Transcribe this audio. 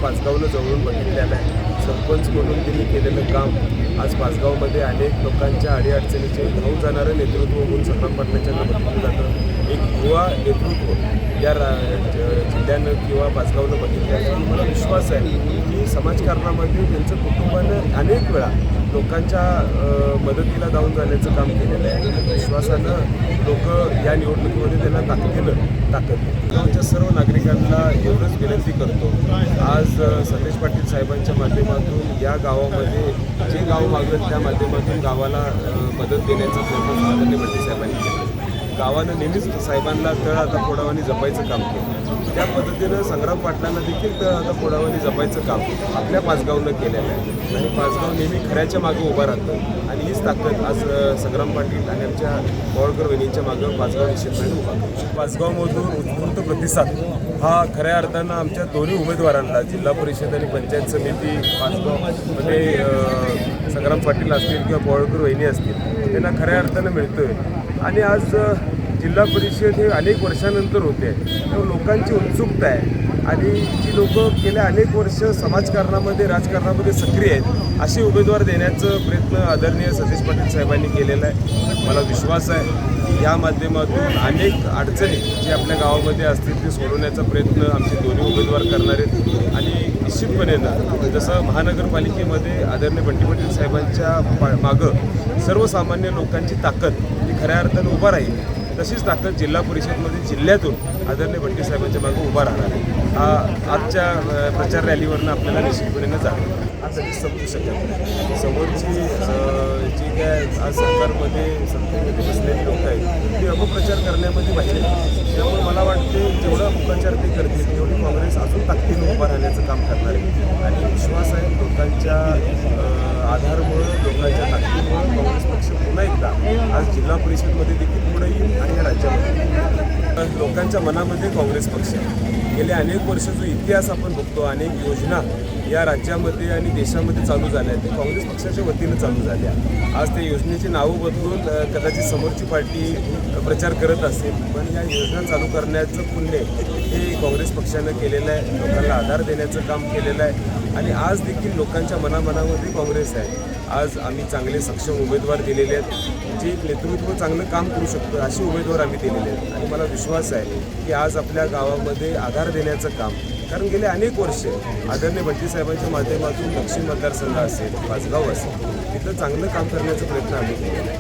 पाचगावनं जवळून बघितलेलं आहे. सरपंच म्हणून त्यांनी केलेलं काम आज पाचगावमध्ये अनेक लोकांच्या अडीअडचणीचे धावून जाणारं नेतृत्व म्हणून संग्राम पाटलांच्या बघितलं जातं. एक युवा नेतृत्व या जिल्ह्यानं किंवा पाचगावनं बघितल्याचं मला विश्वास आहे की समाजकारणामध्ये त्यांचं कुटुंबानं अनेक वेळा लोकांच्या मदतीला धावून जाण्याचं काम केलेलं आहे. विश्वासानं लोक या निवडणुकीमध्ये त्यांना ताकद गावच्या सर्व नागरिकांना एवढंच विनंती करतो. आज सतेज पाटील साहेबांच्या माध्यमातून या गावामध्ये जे गाव मागलं त्या माध्यमातून गावाला मदत देण्याचा प्रयत्न आदरणीय पाटील साहेबांनी केला. गावानं नेहमीच साहेबांना तळ आता फोडावानी जपायचं काम केलं. त्या पद्धतीनं संग्राम पाटलांना देखील तळ आता फोडावानी जपायचं काम आपल्या पाचगावनं केलेलं आहे आणि पाचगाव नेहमी खऱ्याच्या मागं उभं राहतं आणि हीच ताकद आज संग्राम पाटील आणि आमच्या पवाळकर वहिनींच्या मागं पाचगाव निश्चितपणे उभा करतो. पाचगावमधून उत्स्फूर्त प्रतिसाद हा खऱ्या अर्थानं आमच्या दोन्ही उमेदवारांना जिल्हा परिषद आणि पंचायत समिती पाचगावमध्ये संग्राम पाटील असतील किंवा पवाळकर वहिनी असतील त्यांना खऱ्या अर्थानं मिळतोय. आणि आज जिल्हा परिषद हे अनेक वर्षानंतर होते तेव्हा लोकांची उत्सुकता आहे आणि जी लोक गेल्या अनेक वर्ष समाजकारणामध्ये राजकारणामध्ये सक्रिय आहेत असे उमेदवार देण्याचं प्रयत्न आदरणीय सतेज पाटील साहेबांनी केलेला आहे. मला विश्वास आहे की या माध्यमातून अनेक अडचणी जे आपल्या गावामध्ये असतील ते सोडवण्याचा प्रयत्न आमचे दोन्ही उमेदवार करणार आहेत आणि निश्चितपणे जसं महानगरपालिकेमध्ये आदरणीय बंटी पाटील साहेबांच्या मागं सर्वसामान्य लोकांची ताकद ही खऱ्या अर्थानं उभा राहील तशीच ताकद जिल्हा परिषदमध्ये जिल्ह्यातून आदरणीय बंटी साहेबांच्या मागे उभा राहणार आहे. आजच्या प्रचार रॅलीवरनं आपल्याला निश्चितपणे जाणवं आता ती समजू शकत समोरची जी काय आज सरकारमध्ये सत्तेमध्ये बसलेली लोक आहेत ते अपप्रचार करण्यामध्ये पाहिजे. त्यामुळे मला वाटते जेवढा अपप्रचार ते करतील तेवढी काँग्रेस अजून ताकदीनं उभा राहण्याचं काम करणार आहे आणि विश्वास आहे लोकांच्या आधारमुळं लोकांच्या ताकदीमुळं काँग्रेस पक्ष पुन्हा एकदा आज जिल्हा परिषदमध्ये देखील पुढे येईल आणि या राज्यामध्ये लोकांच्या मनामध्ये काँग्रेस पक्ष गेले अनेक वर्ष जो इतिहास आपण बघतो अनेक योजना या राज्यामध्ये आणि देशामध्ये चालू झाल्या ते काँग्रेस पक्षाच्या वतीनं चालू झाल्या. आज त्या योजनेची नावं बदलून कदाचित समोरची पार्टी प्रचार करत असेल पण या योजना चालू करण्याचं पुण्य हे काँग्रेस पक्षानं केलेलं आहे. लोकांना आधार देण्याचं काम केलेलं आहे आणि आज देखील लोकांच्या मनामध्ये काँग्रेस आहे. आज आम्ही चांगले सक्षम उमेदवार दिलेले आहेत जे नेतृत्व चांगलं काम करू शकतं असे उमेदवार आम्ही दिलेले आहेत आणि मला विश्वास आहे की आज आपल्या गावामध्ये आधार देण्याचं काम कारण गेले अनेक वर्ष आदरणीय बंटी साहेबांच्या माध्यमातून दक्षिण मतदारसंघ असेल पाचगाव असेल तिथं चांगलं काम करण्याचा प्रयत्न आम्ही केला.